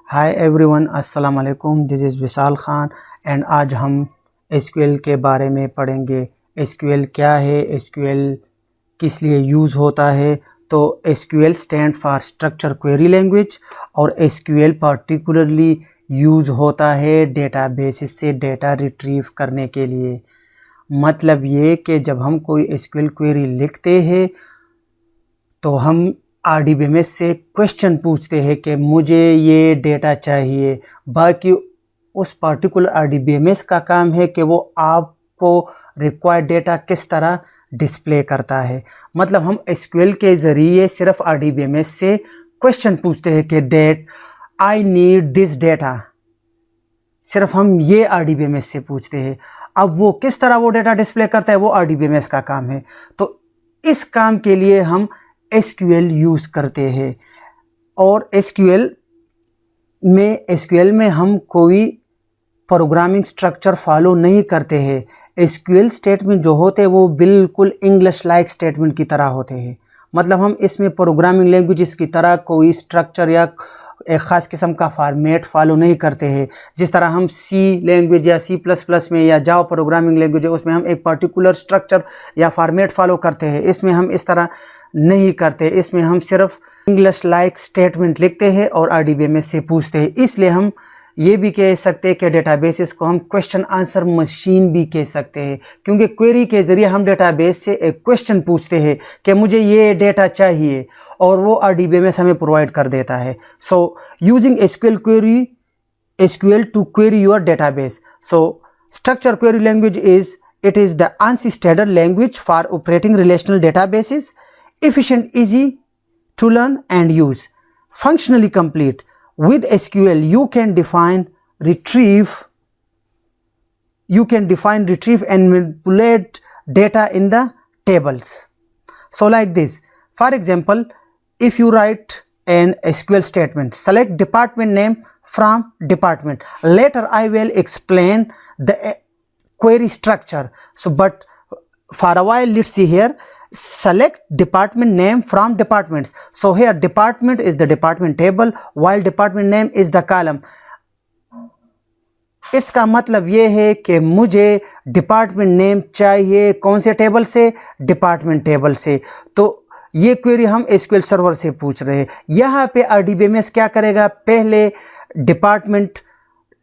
Hi everyone, अस्सलाम वालेकुम। This is Vishal Khan and आज हम एसक्यूएल के बारे में पढ़ेंगे। एसक्यूएल क्या है, एसक्यूएल किस लिए यूज़ होता है। तो SQL stand for structure query language और एसक्यूएल पर्टिकुलरली यूज़ होता है डेटाबेसिस से डेटा रिट्रीव करने के लिए। मतलब ये कि जब हम कोई एसक्यूएल क्वेरी लिखते हैं तो हम आरडीबीएमएस से क्वेश्चन पूछते हैं कि मुझे ये डेटा चाहिए। बाकी उस पर्टिकुलर आरडीबीएमएस का काम है कि वो आपको रिक्वायर्ड डेटा किस तरह डिस्प्ले करता है। मतलब हम एसक्यूएल के ज़रिए सिर्फ आरडीबीएमएस से क्वेश्चन पूछते हैं कि that I need this data. सिर्फ हम ये आरडीबीएमएस से पूछते हैं। अब वो किस तरह वो डेटा डिस्प्ले करता है वो आरडीबीएमएस का काम है। तो इस काम के लिए हम एसक्यूएल यूज़ करते हैं। और एसक्यूएल में हम कोई प्रोग्रामिंग स्ट्रक्चर फॉलो नहीं करते हैं। एसक्यूएल स्टेटमेंट जो होते हैं वो बिल्कुल इंग्लिश लाइक स्टेटमेंट की तरह होते हैं। मतलब हम इसमें प्रोग्रामिंग लैंग्वेजेस की तरह कोई स्ट्रक्चर या एक ख़ास किस्म का फॉर्मेट फॉलो नहीं करते हैं। जिस तरह हम सी लैंग्वेज या सी प्लस प्लस में या जावा प्रोग्रामिंग लैंग्वेज है उसमें हम एक पर्टिकुलर स्ट्रक्चर या फॉर्मेट फॉलो करते हैं, इसमें हम इस तरह नहीं करते। इसमें हम सिर्फ इंग्लिश लाइक स्टेटमेंट लिखते हैं और आरडीबीएमएस से पूछते हैं। इसलिए हम ये भी कह सकते हैं कि डेटाबेसेस को हम क्वेश्चन आंसर मशीन भी कह सकते हैं, क्योंकि क्वेरी के ज़रिए हम डेटाबेस से एक क्वेश्चन पूछते हैं कि मुझे ये डेटा चाहिए और वो आरडीबीएमएस हमें प्रोवाइड कर देता है। So using SQL to query your database. So structure query language it is the ANSI standard language for operating relational databases. Efficient, easy to learn and use, functionally complete. With SQL you can define, retrieve and manipulate data in the tables. So like this, for example, if you write an SQL statement, select department name from department. Later I will explain the query structure. So but for a while let's see here, select department name from departments. So here department is the department table while department name is the column. इसका मतलब ये है कि मुझे department name चाहिए कौन से table से, डिपार्टमेंट टेबल से। तो ये क्वेरी हम एसक्यूएल सर्वर से पूछ रहे हैं। यहाँ पे आरडीबीएमएस क्या करेगा, पहले डिपार्टमेंट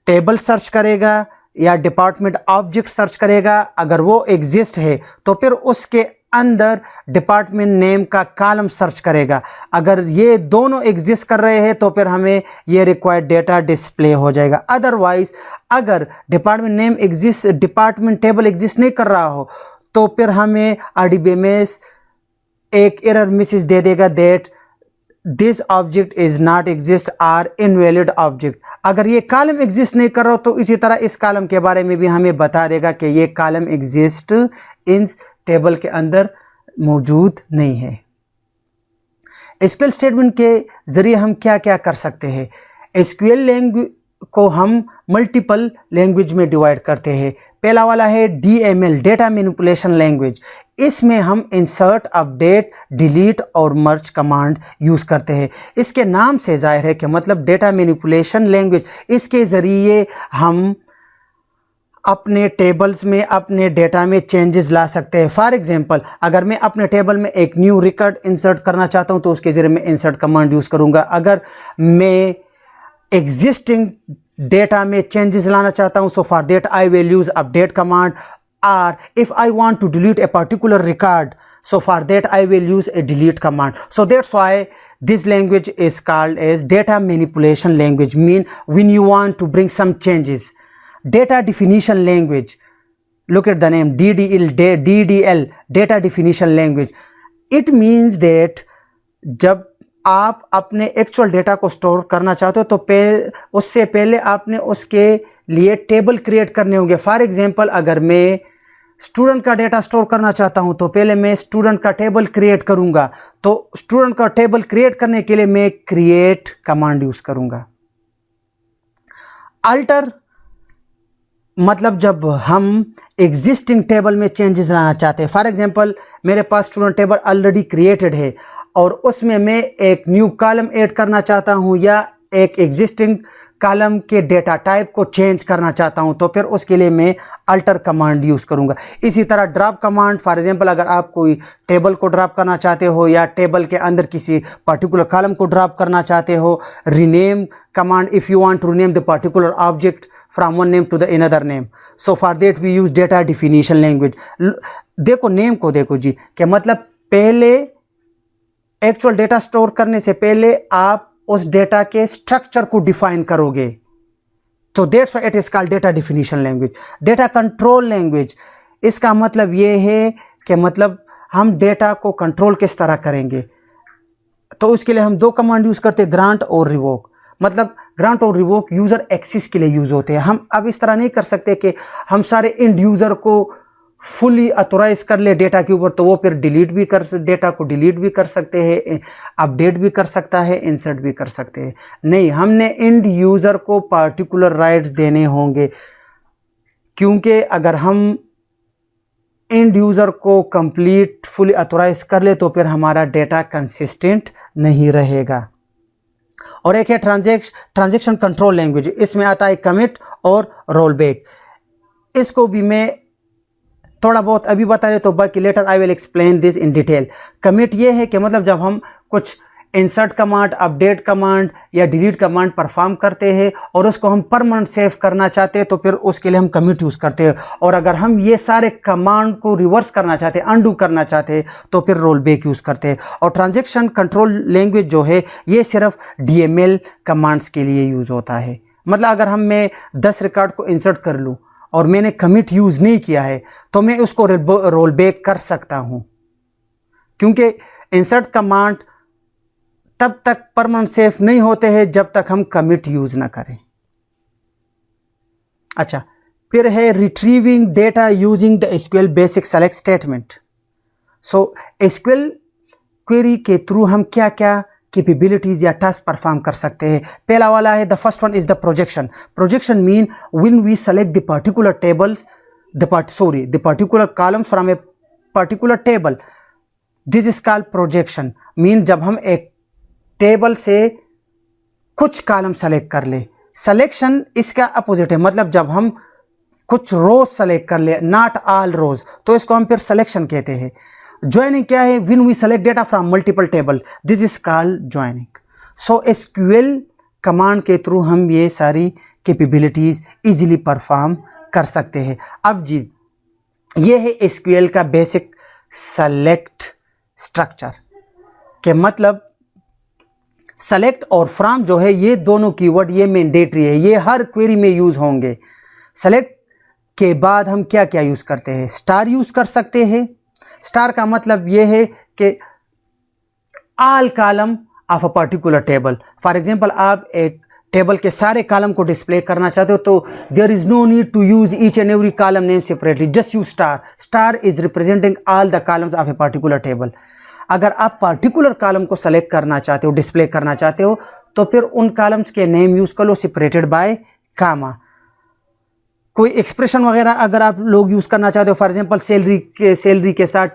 टेबल सर्च करेगा या डिपार्टमेंट ऑब्जेक्ट सर्च करेगा। अगर वो एग्जिस्ट है तो फिर उसके अंदर डिपार्टमेंट नेम का कॉलम सर्च करेगा। अगर ये दोनों एग्जिस्ट कर रहे हैं तो फिर हमें ये रिक्वायर्ड डेटा डिस्प्ले हो जाएगा। अदरवाइज अगर department name exist, department table exist नहीं कर रहा हो तो फिर हमें आरडीबीएमएस एक एरर मैसेज दे देगा that this object is not exist or invalid object. अगर ये कॉलम एग्जिस्ट नहीं कर रहा हो तो इसी तरह इस कॉलम के बारे में भी हमें बता देगा कि ये कॉलम एग्जिस्ट इन टेबल के अंदर मौजूद नहीं है। एसक्यूएल स्टेटमेंट के ज़रिए हम क्या क्या कर सकते हैं। एसक्यूएल लैंग्वेज को हम मल्टीपल लैंग्वेज में डिवाइड करते हैं। पहला वाला है डीएमएल, डेटा मैनिपुलेशन लैंग्वेज। इसमें हम इंसर्ट, अपडेट, डिलीट और मर्ज कमांड यूज़ करते हैं। इसके नाम से जाहिर है कि मतलब डेटा मैनिपुलेशन लैंग्वेज। इसके ज़रिए हम अपने टेबल्स में, अपने डेटा में चेंजेस ला सकते हैं। फॉर एग्जांपल अगर मैं अपने टेबल में एक न्यू रिकॉर्ड इंसर्ट करना चाहता हूं तो उसके ज़रिए मैं इंसर्ट कमांड यूज़ करूंगा। अगर मैं एग्जिस्टिंग डेटा में चेंजेस लाना चाहता हूं सो for that I will use update command. or if I want to delete a particular record, so for that I will use a delete command. So that's why this language is called as data manipulation language, mean when you want to bring some changes. Data definition language, look at the name DDL, data definition language. It means that जब आप अपने actual data को store करना चाहते हो तो उससे पहले आपने उसके लिए टेबल क्रिएट करने होंगे। फॉर एग्जांपल अगर मैं स्टूडेंट का डेटा स्टोर करना चाहता हूं तो पहले मैं स्टूडेंट का टेबल क्रिएट करूंगा। तो स्टूडेंट का टेबल क्रिएट करने के लिए मैं क्रिएट कमांड यूज़ करूंगा। अल्टर मतलब जब हम एग्जिस्टिंग टेबल में चेंजेस लाना चाहते हैं। फॉर एग्जांपल मेरे पास स्टूडेंट टेबल ऑलरेडी क्रिएटेड है और उसमें मैं एक न्यू कॉलम ऐड करना चाहता हूं या एक एग्जिस्टिंग कॉलम के डेटा टाइप को चेंज करना चाहता हूं तो फिर उसके लिए मैं अल्टर कमांड यूज़ करूंगा। इसी तरह ड्रॉप कमांड, फॉर एग्जांपल अगर आप कोई टेबल को ड्रॉप करना चाहते हो या टेबल के अंदर किसी पर्टिकुलर कॉलम को ड्रॉप करना चाहते हो। Rename command, if you want to rename the particular object from one name to the another name, so for that we use data definition language. देखो नेम को देखो जी, कि मतलब पहले एक्चुअल डेटा स्टोर करने से पहले आप उस डेटा के स्ट्रक्चर को डिफाइन करोगे, तो that's why it is called data definition language. Data control language, इसका मतलब ये है कि मतलब हम डेटा को कंट्रोल किस तरह करेंगे, तो उसके लिए हम दो कमांड यूज करते हैं, ग्रांट और रिवोक। मतलब ग्रांट और रिवोक यूजर एक्सेस के लिए यूज होते हैं। हम अब इस तरह नहीं कर सकते कि हम सारे इंड यूजर को फुली अथोराइज कर ले डेटा के ऊपर, तो वो फिर डिलीट भी कर, डेटा को डिलीट भी कर सकते हैं, अपडेट भी कर सकता है, इंसर्ट भी कर सकते हैं। नहीं, हमने इंड यूज़र को पार्टिकुलर राइट्स देने होंगे, क्योंकि अगर हम इंड यूज़र को कंप्लीट फुली अथोराइज कर ले तो फिर हमारा डेटा कंसिस्टेंट नहीं रहेगा। और एक है ट्रांजैक्शन कंट्रोल लैंग्वेज, इसमें आता है कमिट और रोल बैक। इसको भी मैं थोड़ा बहुत अभी बता रहे, तो बाकी later I will explain this in detail. Commit ये है कि मतलब जब हम कुछ इंसर्ट कमांड, अपडेट कमांड या डिलीट कमांड परफॉर्म करते हैं और उसको हम परमानेंट सेव करना चाहते हैं तो फिर उसके लिए हम कमिट यूज़ करते हैं। और अगर हम ये सारे कमांड को रिवर्स करना चाहते हैं, अनडू करना चाहते हैं, तो फिर रोल बैक यूज़ करते हैं। और ट्रांजैक्शन कंट्रोल लैंग्वेज जो है ये सिर्फ DML कमांड्स के लिए यूज़ होता है। मतलब अगर मैं 10 रिकॉर्ड को इंसर्ट कर लूँ और मैंने कमिट यूज़ नहीं किया है तो मैं उसको रोल बैक कर सकता हूं, क्योंकि इंसर्ट कमांड तब तक परमानेंट सेव नहीं होते हैं जब तक हम कमिट यूज़ ना करें। अच्छा, फिर है retrieving data using the SQL basic select statement. So SQL query के थ्रू हम क्या क्या कैपेबिलिटीज या टास्क परफॉर्म कर सकते हैं। पहला वाला है, the first one is the projection. Projection mean when we select the particular tables, the particular column from a particular table, this is called projection. Mean जब हम एक टेबल से कुछ कॉलम सेलेक्ट कर ले। सिलेक्शन इसका अपोजिट है, मतलब जब हम कुछ रोज सेलेक्ट कर ले, नॉट ऑल रोज, तो इसको हम फिर सिलेक्शन कहते हैं। ज्वाइनिंग क्या है, when we select data from multiple table, this is called joining. So SQL command के थ्रू हम ये सारी कैपेबिलिटीज इजीली परफॉर्म कर सकते हैं। अब जी, ये है SQL का बेसिक सेलेक्ट स्ट्रक्चर, के मतलब सेलेक्ट और फ्रॉम जो है ये दोनों कीवर्ड ये मैंडेटरी है, ये हर क्वेरी में यूज होंगे। सेलेक्ट के बाद हम क्या क्या यूज करते हैं, स्टार यूज कर सकते हैं। स्टार का मतलब ये है कि all column of a particular table. For example आप एक टेबल के सारे कॉलम को डिस्प्ले करना चाहते हो तो there is no need to use each and every column name separately, just use star. Star is representing all the columns of a particular table. अगर आप पर्टिकुलर कॉलम को सेलेक्ट करना चाहते हो, डिस्प्ले करना चाहते हो, तो फिर उन कॉलम्स के नेम यूज कर लो सेपरेटेड बाय कामा। कोई एक्सप्रेशन वगैरह अगर आप लोग यूज़ करना चाहते हो, फॉर एग्जांपल सैलरी के साथ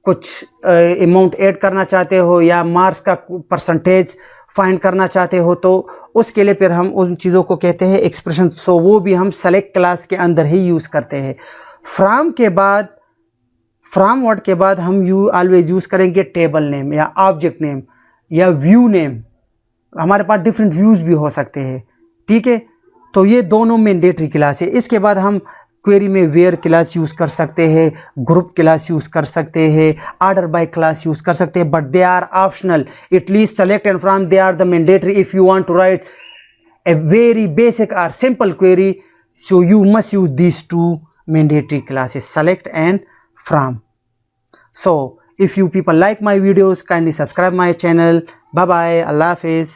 कुछ अमाउंट ऐड करना चाहते हो या मार्क्स का परसेंटेज फाइंड करना चाहते हो, तो उसके लिए फिर हम उन चीज़ों को कहते हैं एक्सप्रेशन। सो वो भी हम सेलेक्ट क्लास के अंदर ही यूज़ करते हैं। फ्रॉम के बाद, फ्रॉम वर्ड के बाद हम ऑलवेज यूज़ करेंगे टेबल नेम या ऑब्जेक्ट नेम या व्यू नेम। हमारे पास डिफरेंट व्यूज़ भी हो सकते हैं, ठीक है। तो ये दोनों मैंडेटरी क्लास है। इसके बाद हम क्वेरी में वेयर क्लास यूज़ कर सकते हैं, ग्रुप क्लास यूज़ कर सकते हैं, ऑर्डर बाय क्लास यूज़ कर सकते हैं, but they are optional. At least select and from they are the mandatory if you want to write a very basic or simple query, so you must use these two mandatory classes, select and from. So if you people like my videos, kindly subscribe my channel. Bye bye, Allah Hafiz.